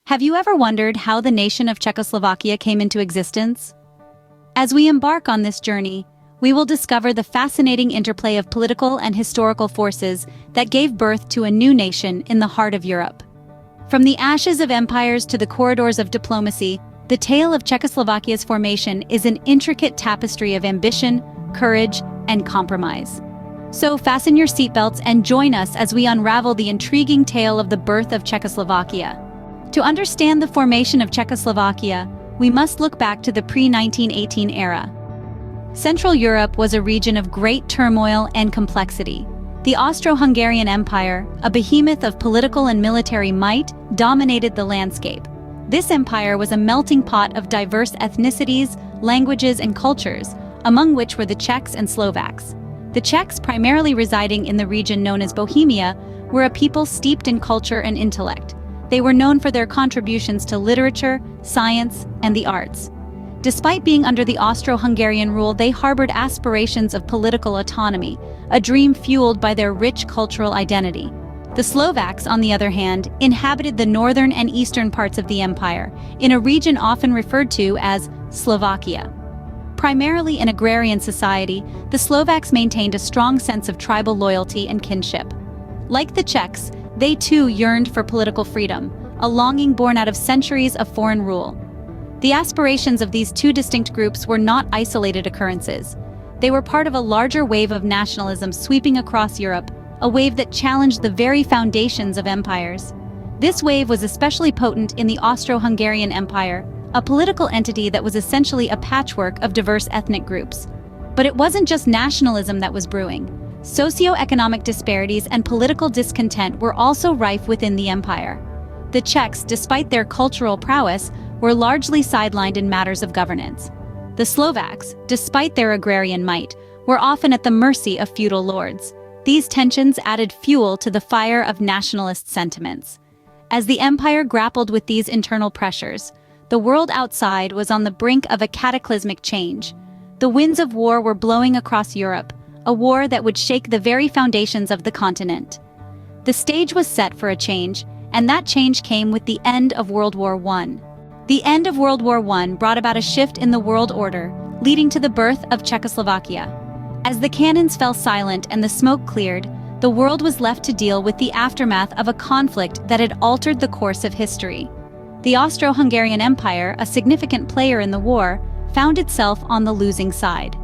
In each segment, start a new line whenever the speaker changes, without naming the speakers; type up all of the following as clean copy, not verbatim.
Have you ever wondered how the nation of Czechoslovakia came into existence? As we embark on this journey, we will discover the fascinating interplay of political and historical forces that gave birth to a new nation in the heart of Europe. From the ashes of empires to the corridors of diplomacy, the tale of Czechoslovakia's formation is an intricate tapestry of ambition, courage, and compromise. So fasten your seatbelts and join us as we unravel the intriguing tale of the birth of Czechoslovakia. To understand the formation of Czechoslovakia, we must look back to the pre-1918 era. Central Europe was a region of great turmoil and complexity. The Austro-Hungarian Empire, a behemoth of political and military might, dominated the landscape. This empire was a melting pot of diverse ethnicities, languages, and cultures, among which were the Czechs and Slovaks. The Czechs, primarily residing in the region known as Bohemia, were a people steeped in culture and intellect. They were known for their contributions to literature, science, and the arts. Despite being under the Austro-Hungarian rule, they harbored aspirations of political autonomy, a dream fueled by their rich cultural identity. The Slovaks, on the other hand, inhabited the northern and eastern parts of the empire, in a region often referred to as Slovakia. Primarily an agrarian society, the Slovaks maintained a strong sense of tribal loyalty and kinship. Like the Czechs, they too yearned for political freedom, a longing born out of centuries of foreign rule. The aspirations of these two distinct groups were not isolated occurrences. They were part of a larger wave of nationalism sweeping across Europe, a wave that challenged the very foundations of empires. This wave was especially potent in the Austro-Hungarian Empire, a political entity that was essentially a patchwork of diverse ethnic groups. But it wasn't just nationalism that was brewing. Socio-economic disparities and political discontent were also rife within the empire. The Czechs, despite their cultural prowess, were largely sidelined in matters of governance. The Slovaks, despite their agrarian might, were often at the mercy of feudal lords. These tensions added fuel to the fire of nationalist sentiments. As the empire grappled with these internal pressures, the world outside was on the brink of a cataclysmic change. The winds of war were blowing across Europe, a war that would shake the very foundations of the continent. The stage was set for a change, and that change came with the end of World War I. The end of World War I brought about a shift in the world order, leading to the birth of Czechoslovakia. As the cannons fell silent and the smoke cleared, the world was left to deal with the aftermath of a conflict that had altered the course of history. The Austro-Hungarian Empire, a significant player in the war, found itself on the losing side.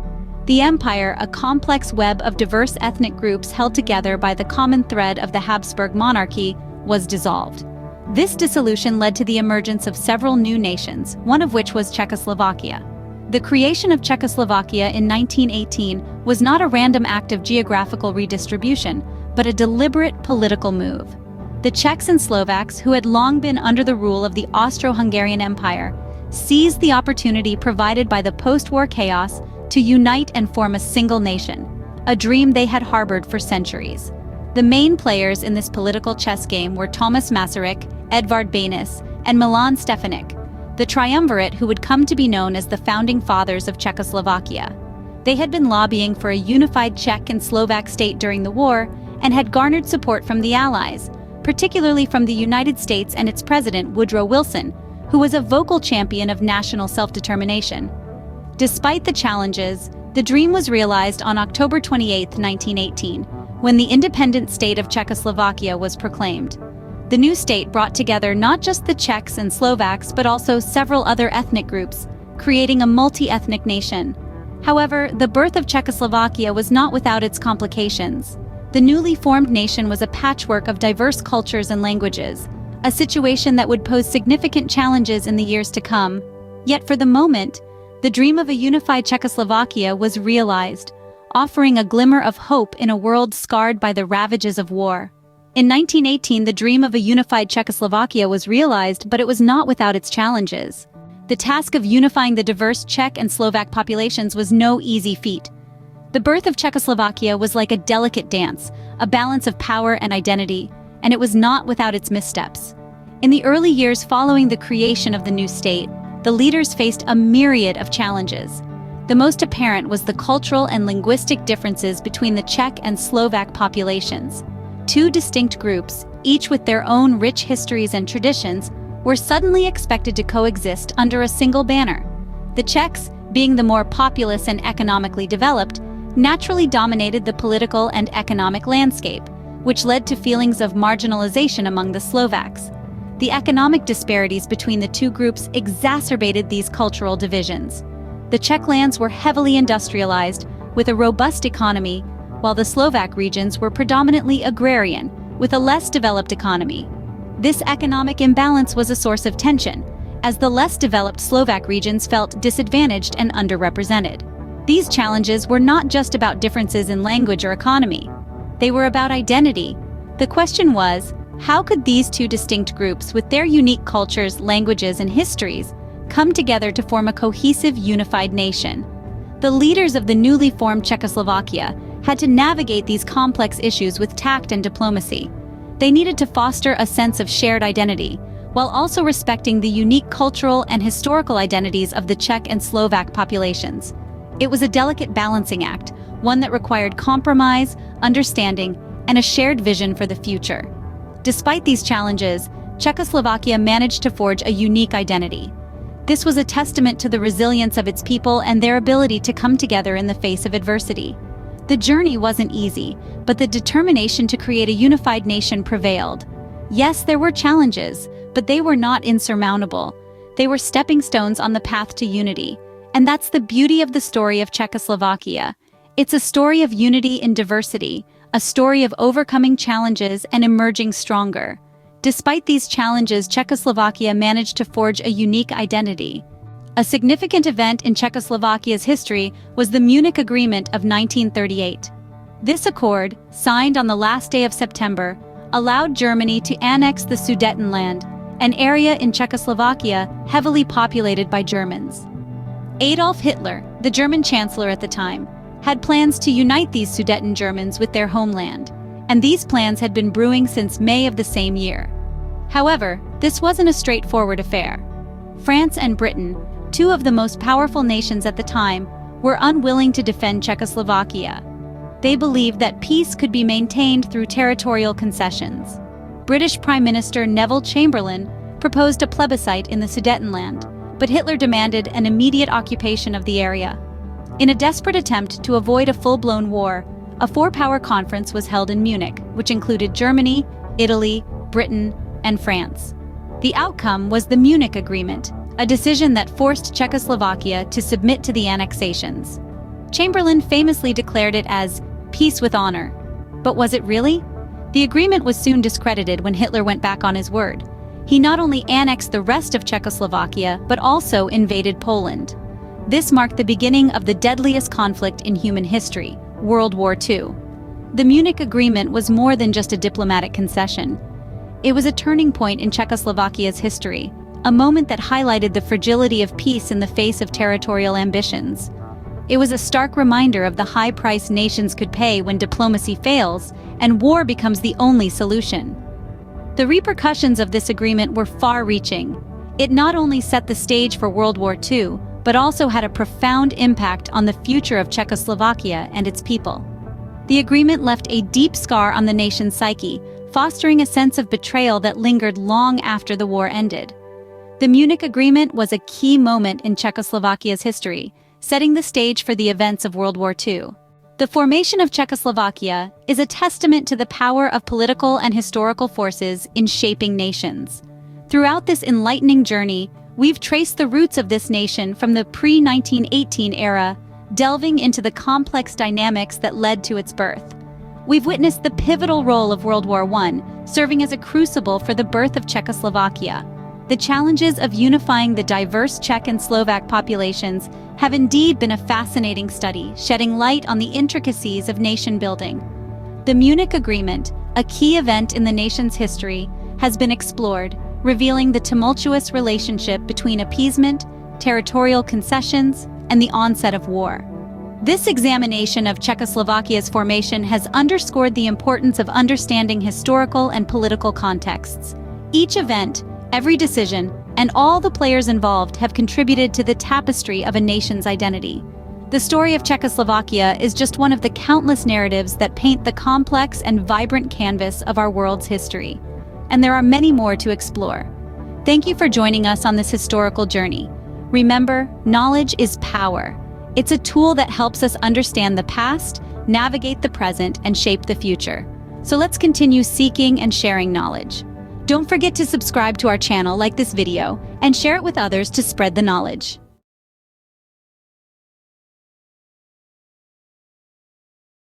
The empire, a complex web of diverse ethnic groups held together by the common thread of the Habsburg monarchy, was dissolved. This dissolution led to the emergence of several new nations, one of which was Czechoslovakia. The creation of Czechoslovakia in 1918 was not a random act of geographical redistribution, but a deliberate political move. The Czechs and Slovaks, who had long been under the rule of the Austro-Hungarian Empire, seized the opportunity provided by the post-war chaos to unite and form a single nation, a dream they had harbored for centuries. The main players in this political chess game were Thomas Masaryk, Edvard Benes, and Milan Stefanik, the triumvirate who would come to be known as the founding fathers of Czechoslovakia. They had been lobbying for a unified Czech and Slovak state during the war and had garnered support from the Allies, particularly from the United States and its president Woodrow Wilson, who was a vocal champion of national self-determination. Despite the challenges, the dream was realized on October 28, 1918, when the independent state of Czechoslovakia was proclaimed. The new state brought together not just the Czechs and Slovaks, but also several other ethnic groups, creating a multi-ethnic nation. However, the birth of Czechoslovakia was not without its complications. The newly formed nation was a patchwork of diverse cultures and languages, a situation that would pose significant challenges in the years to come. Yet for the moment, the dream of a unified Czechoslovakia was realized, offering a glimmer of hope in a world scarred by the ravages of war. In 1918, the dream of a unified Czechoslovakia was realized, but it was not without its challenges. The task of unifying the diverse Czech and Slovak populations was no easy feat. The birth of Czechoslovakia was like a delicate dance, a balance of power and identity, and it was not without its missteps. In the early years following the creation of the new state, the leaders faced a myriad of challenges. The most apparent was the cultural and linguistic differences between the Czech and Slovak populations. Two distinct groups, each with their own rich histories and traditions, were suddenly expected to coexist under a single banner. The Czechs, being the more populous and economically developed, naturally dominated the political and economic landscape, which led to feelings of marginalization among the Slovaks. The economic disparities between the two groups exacerbated these cultural divisions. The Czech lands were heavily industrialized, with a robust economy, while the Slovak regions were predominantly agrarian, with a less developed economy. This economic imbalance was a source of tension, as the less developed Slovak regions felt disadvantaged and underrepresented. These challenges were not just about differences in language or economy. They were about identity. The question was, how could these two distinct groups, with their unique cultures, languages, and histories, come together to form a cohesive, unified nation? The leaders of the newly formed Czechoslovakia had to navigate these complex issues with tact and diplomacy. They needed to foster a sense of shared identity, while also respecting the unique cultural and historical identities of the Czech and Slovak populations. It was a delicate balancing act, one that required compromise, understanding, and a shared vision for the future. Despite these challenges, Czechoslovakia managed to forge a unique identity. This was a testament to the resilience of its people and their ability to come together in the face of adversity. The journey wasn't easy, but the determination to create a unified nation prevailed. Yes, there were challenges, but they were not insurmountable. They were stepping stones on the path to unity. And that's the beauty of the story of Czechoslovakia. It's a story of unity in diversity, a story of overcoming challenges and emerging stronger. Despite these challenges, Czechoslovakia managed to forge a unique identity. A significant event in Czechoslovakia's history was the Munich Agreement of 1938. This accord, signed on the last day of September, allowed Germany to annex the Sudetenland, an area in Czechoslovakia heavily populated by Germans. Adolf Hitler, the German chancellor at the time, had plans to unite these Sudeten Germans with their homeland, and these plans had been brewing since May of the same year. However, this wasn't a straightforward affair. France and Britain, two of the most powerful nations at the time, were unwilling to defend Czechoslovakia. They believed that peace could be maintained through territorial concessions. British Prime Minister Neville Chamberlain proposed a plebiscite in the Sudetenland, but Hitler demanded an immediate occupation of the area. In a desperate attempt to avoid a full-blown war, a four-power conference was held in Munich, which included Germany, Italy, Britain, and France. The outcome was the Munich Agreement, a decision that forced Czechoslovakia to submit to the annexations. Chamberlain famously declared it as peace with honor. But was it really? The agreement was soon discredited when Hitler went back on his word. He not only annexed the rest of Czechoslovakia, but also invaded Poland. This marked the beginning of the deadliest conflict in human history, World War II. The Munich Agreement was more than just a diplomatic concession. It was a turning point in Czechoslovakia's history, a moment that highlighted the fragility of peace in the face of territorial ambitions. It was a stark reminder of the high price nations could pay when diplomacy fails and war becomes the only solution. The repercussions of this agreement were far-reaching. It not only set the stage for World War II, but also had a profound impact on the future of Czechoslovakia and its people. The agreement left a deep scar on the nation's psyche, fostering a sense of betrayal that lingered long after the war ended. The Munich Agreement was a key moment in Czechoslovakia's history, setting the stage for the events of World War II. The formation of Czechoslovakia is a testament to the power of political and historical forces in shaping nations. Throughout this enlightening journey, we've traced the roots of this nation from the pre-1918 era, delving into the complex dynamics that led to its birth. We've witnessed the pivotal role of World War I, serving as a crucible for the birth of Czechoslovakia. The challenges of unifying the diverse Czech and Slovak populations have indeed been a fascinating study, shedding light on the intricacies of nation building. The Munich Agreement, a key event in the nation's history, has been explored, revealing the tumultuous relationship between appeasement, territorial concessions, and the onset of war. This examination of Czechoslovakia's formation has underscored the importance of understanding historical and political contexts. Each event, every decision, and all the players involved have contributed to the tapestry of a nation's identity. The story of Czechoslovakia is just one of the countless narratives that paint the complex and vibrant canvas of our world's history. And there are many more to explore. Thank you for joining us on this historical journey. Remember, knowledge is power. It's a tool that helps us understand the past, navigate the present, and shape the future. So let's continue seeking and sharing knowledge. Don't forget to subscribe to our channel, like this video, and share it with others to spread the knowledge.